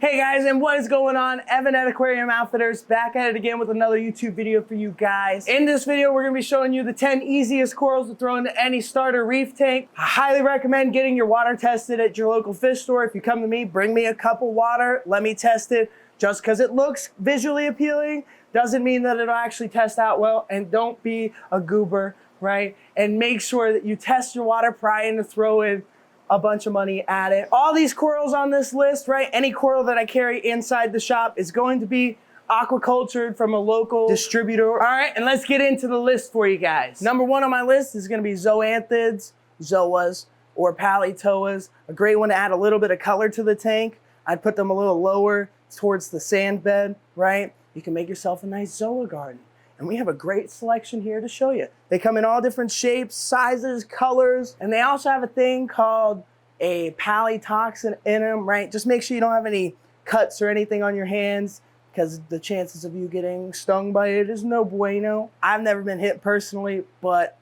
Hey guys, and what is going on? Evan at Aquarium Outfitters back at it again with another YouTube video for you guys. In this video, we're gonna be showing you the 10 easiest corals to throw into any starter reef tank. I highly recommend getting your water tested at your local fish store. If you come to me, bring me a cup of water, let me test it. Just because it looks visually appealing doesn't mean that it'll actually test out well, and don't be a goober, right? And make sure that you test your water prior to throw in a bunch of money at it. All these corals on this list, right? Any coral that I carry inside the shop is going to be aquacultured from a local distributor. All right, and let's get into the list for you guys. Number one on my list is gonna be zoanthids, zoas, or PALYTHOAs. A great one to add a little bit of color to the tank. I'd put them a little lower towards the sand bed, right? You can make yourself a nice zoa garden. And we have a great selection here to show you. They come in all different shapes, sizes, colors, and they also have a thing called a palytoxin in them, right? Just make sure you don't have any cuts or anything on your hands, because the chances of you getting stung by it is no bueno. I've never been hit personally, but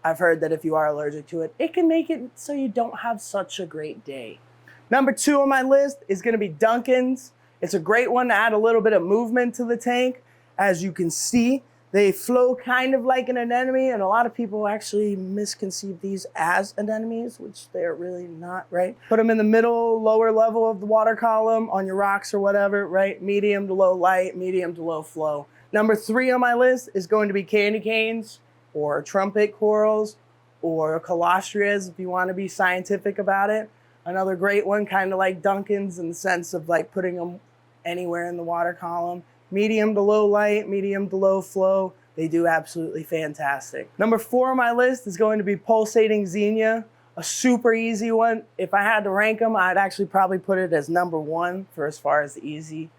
I've heard that if you are allergic to it, it can make it so you don't have such a great day. Number two on my list is gonna be DUNCANs. It's a great one to add a little bit of movement to the tank. As you can see, they flow kind of like an anemone, and a lot of people actually misconceive these as anemones, which they're really not, right? Put them in the middle, lower level of the water column on your rocks or whatever, right? Medium to low light, medium to low flow. Number three on my list is going to be candy canes, or trumpet corals, or colostrias if you want to be scientific about it. Another great one, kind of like DUNCANs in the sense of like putting them anywhere in the water column. Medium to low light, medium to low flow. They do absolutely fantastic. Number four on my list is going to be pulsating XENIA, a super easy one. If I had to rank them, I'd actually probably put it as number one for as far as the easy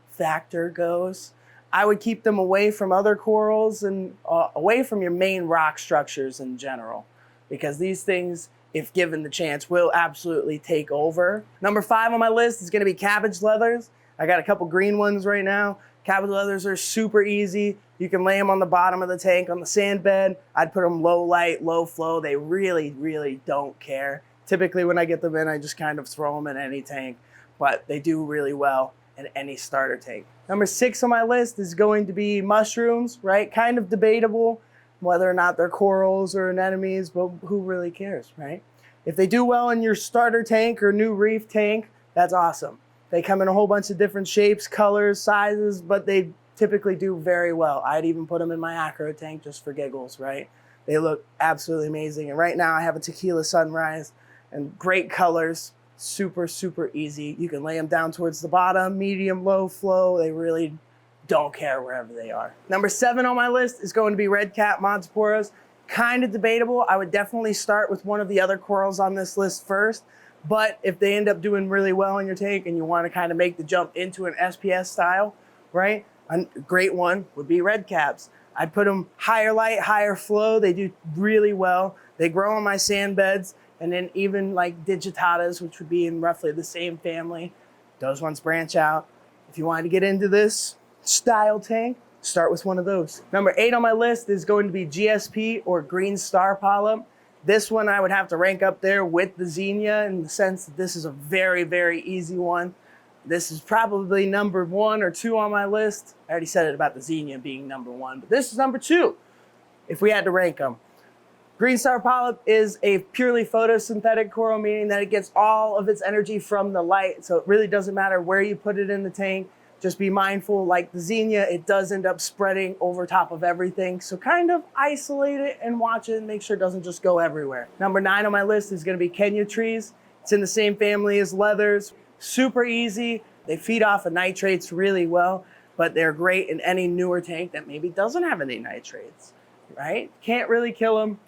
factor goes. I would keep them away from other corals and away from your main rock structures in general, because these things, if given the chance, will absolutely take over. Number five on my list is gonna be cabbage leathers. I got a couple green ones right now. Cabbage leathers are super easy. You can lay them on the bottom of the tank on the sand bed. I'd put them low light, low flow. They really, really don't care. Typically when I get them in, I just kind of throw them in any tank, but they do really well in any starter tank. Number six on my list is going to be mushrooms, right? Kind of debatable whether or not they're corals or anemones, but who really cares, right? If they do well in your starter tank or new reef tank, that's awesome. They come in a whole bunch of different shapes, colors, sizes, but they typically do very well. I'd even put them in my acro tank just for giggles, right? They look absolutely amazing. And right now I have a tequila sunrise and great colors, super, super easy. You can lay them down towards the bottom, medium, low flow. They really don't care wherever they are. Number seven on my list is going to be red cap montiporas. Kind of debatable. I would definitely start with one of the other corals on this list first. But if they end up doing really well in your tank and you want to kind of make the jump into an SPS style, right? A great one would be red caps. I'd put them higher light, higher flow. They do really well. They grow on my sand beds, and then even like digitatas, which would be in roughly the same family, those ones branch out. If you wanted to get into this style tank, start with one of those. Number eight on my list is going to be GSP, or green star polyp. This one I would have to rank up there with the XENIA in the sense that this is a very, very easy one. This is probably number one or two on my list. I already said it about the XENIA being number one, but this is number two if we had to rank them. Green star polyp is a purely photosynthetic coral, meaning that it gets all of its energy from the light. So it really doesn't matter where you put it in the tank. Just be mindful, like the XENIA, it does end up spreading over top of everything. So kind of isolate it and watch it and make sure it doesn't just go everywhere. Number nine on my list is gonna be Kenya trees. It's in the same family as leathers. Super easy. They feed off of nitrates really well, but they're great in any newer tank that maybe doesn't have any nitrates, right? Can't really kill them.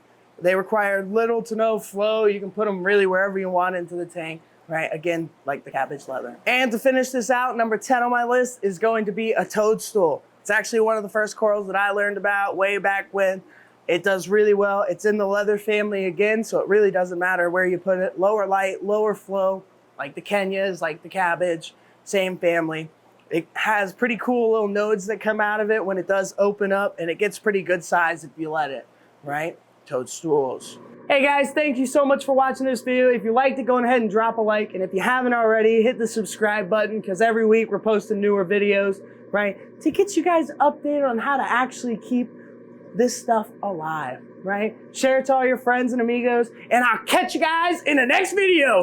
They require little to no flow. You can put them really wherever you want into the tank. Right, again, like the cabbage leather. And to finish this out, number 10 on my list is going to be a toadstool. It's actually one of the first corals that I learned about way back when. It does really well. It's in the leather family again, so it really doesn't matter where you put it. Lower light, lower flow, like the Kenyas, like the cabbage, same family. It has pretty cool little nodes that come out of it when it does open up, and it gets pretty good size if you let it, right? Toadstools. Hey guys, thank you so much for watching this video. If you liked it, go ahead and drop a like. And if you haven't already, hit the subscribe button because every week we're posting newer videos, right? To get you guys updated on how to actually keep this stuff alive, right? Share it to all your friends and amigos, and I'll catch you guys in the next video.